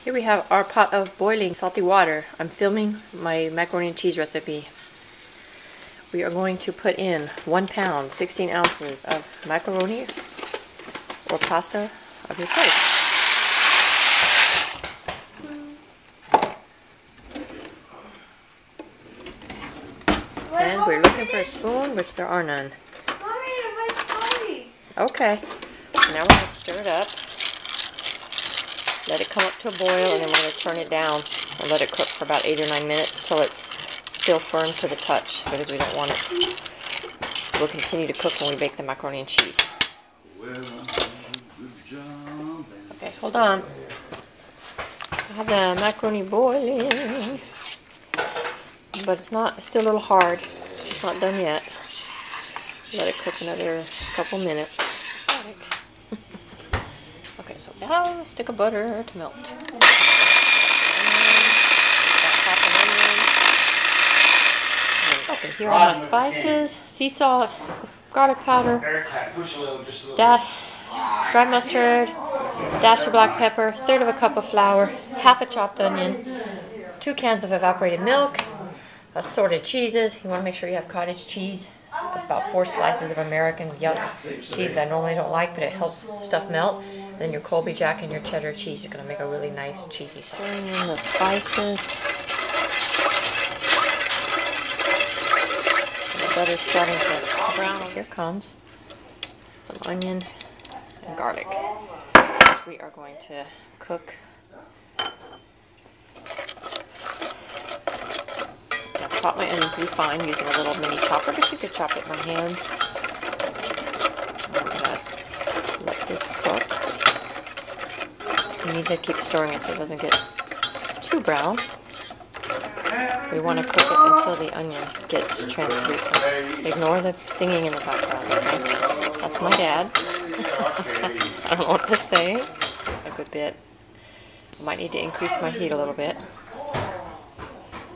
Here we have our pot of boiling salty water. I'm filming my macaroni and cheese recipe. We are going to put in 1 pound, 16 ounces of macaroni or pasta of your choice. And we're looking for a spoon, which there are none. Okay, now we're going to stir it up. Let it come up to a boil, and then we're going to turn it down and let it cook for about 8 or 9 minutes till it's still firm to the touch, because we don't want it. We'll continue to cook when we bake the macaroni and cheese. Okay, hold on. I have the macaroni boiling, but it's still a little hard. It's not done yet. Let it cook another couple minutes. Okay, so now a stick of butter to melt. Okay, here are my spices: sea salt, garlic powder, dry mustard, dash of black pepper, 1/3 of a cup of flour, half a chopped onion, 2 cans of evaporated milk, assorted cheeses. You want to make sure you have cottage cheese. About 4 slices of American yuck cheese I normally don't like, but it helps stuff melt. Then your Colby Jack and your cheddar cheese are going to make a really nice cheesy sauce. Stirring in the spices. The butter's starting to brown. Here comes some onion and garlic, which we are going to cook. I chopped my onion pretty fine using a little mini chopper, but you could chop it by hand. I'm going to let this cook. You need to keep stirring it so it doesn't get too brown. We want to cook it until the onion gets translucent. Ignore the singing in the background, okay? That's my dad. I don't know what to say. A good bit. I might need to increase my heat a little bit.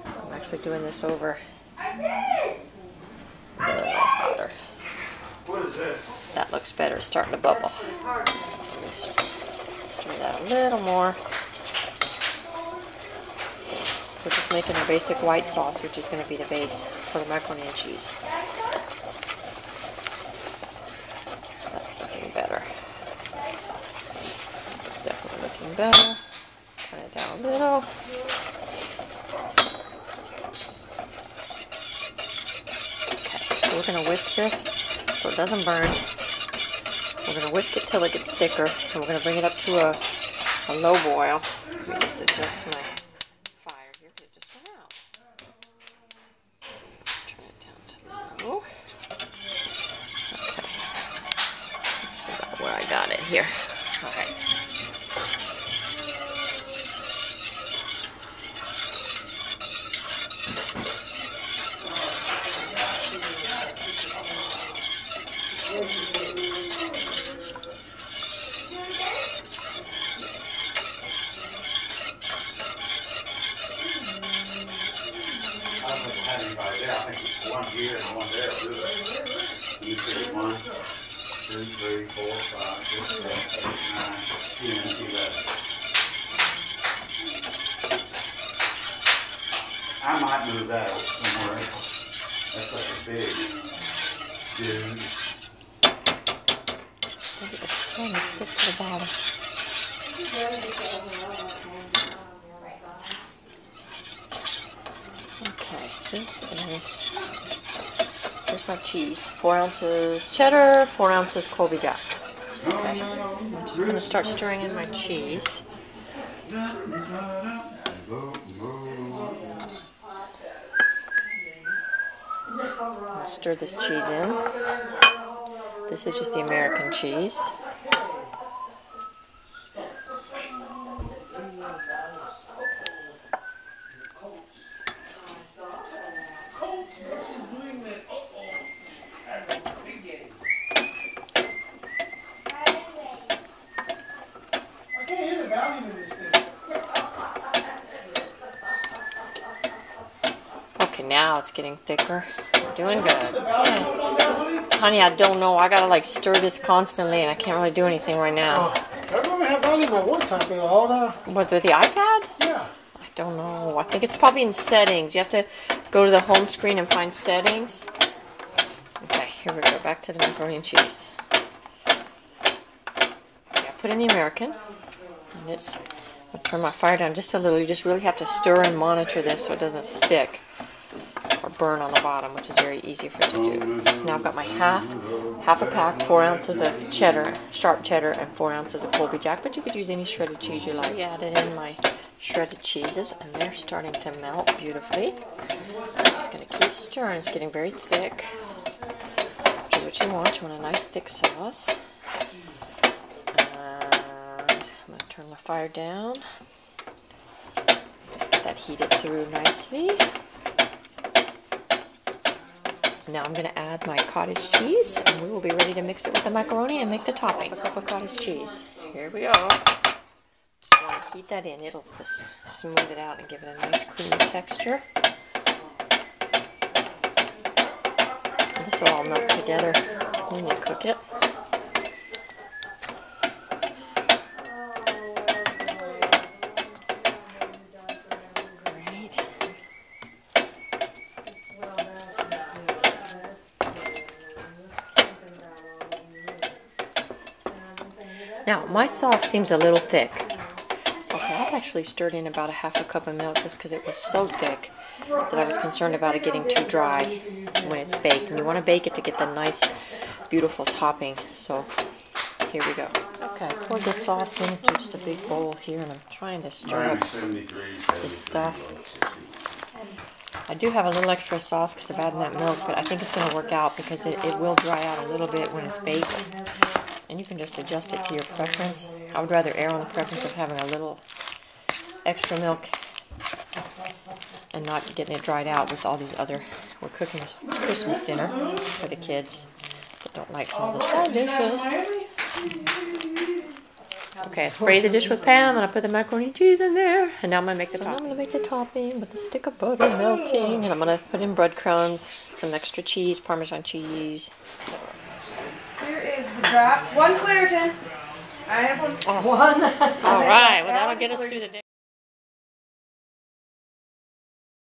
I'm actually doing this over a little hotter. That looks better. It's starting to bubble. Stir that a little more. We're just making a basic white sauce, which is going to be the base for the macaroni and cheese. That's looking better. It's definitely looking better. Turn it down a little. Okay, so we're going to whisk this so it doesn't burn. We're going to whisk it till it gets thicker, and we're going to bring it up to a low boil. Let me just adjust my fire here because it just went out. Turn it down to low. Okay. That's about where I got it here. Okay. One here and one there. You see 1, 2, 3, 4, 5, 6, 7, 8, 9, 10, 11. I might move that somewhere else. That's like a big dude. Look at the skin stick to the bottom. Okay, here's my cheese. 4 ounces cheddar, 4 ounces Colby Jack. Okay, I'm just going to start stirring in my cheese. I'll stir this cheese in. This is just the American cheese. Okay, now it's getting thicker. We're doing good. Yeah. Honey, I don't know. I gotta like stir this constantly, and I can't really do anything right now. I don't have volume at one time, pero ahora. What, with the iPad? Yeah. I don't know. I think it's probably in settings. You have to go to the home screen and find settings. Okay, here we go. Back to the macaroni and cheese. Yeah, put in the American. And it's, I'll turn my fire down just a little. You just really have to stir and monitor this so it doesn't stick or burn on the bottom, which is very easy for it to do. Now I've got my half a pack, 4 ounces of cheddar, sharp cheddar, and 4 ounces of Colby Jack, but you could use any shredded cheese you like. I added in my shredded cheeses, and they're starting to melt beautifully. I'm just going to keep stirring. It's getting very thick, which is what you want. You want a nice thick sauce. And I'm going to turn the fire down. Just get that heated through nicely. Now I'm going to add my cottage cheese, and we will be ready to mix it with the macaroni and make the topping. A cup of cottage cheese. Here we go. Just want to heat that in. It'll just smooth it out and give it a nice creamy texture. And this will all melt together when you cook it. Now, my sauce seems a little thick. Okay, I've actually stirred in about a half a cup of milk just because it was so thick that I was concerned about it getting too dry when it's baked. And you want to bake it to get the nice, beautiful topping. So, here we go. Okay, I poured the sauce into just a big bowl here, and I'm trying to stir up this stuff. I do have a little extra sauce because of adding that milk, but I think it's going to work out because it will dry out a little bit when it's baked. And you can just adjust it to your preference. I would rather err on the preference of having a little extra milk and not getting it dried out with all these other... We're cooking this Christmas dinner for the kids that don't like some of the side dishes. Okay, I spray the dish with Pam, and I put the macaroni and cheese in there. And now I'm going to make the topping. I'm going to make the topping with the stick of butter melting. And I'm going to put in breadcrumbs, some extra cheese, Parmesan cheese. Here is the drops. One Claritin. I have one. Oh. One. All right. Well, that'll get us through the day.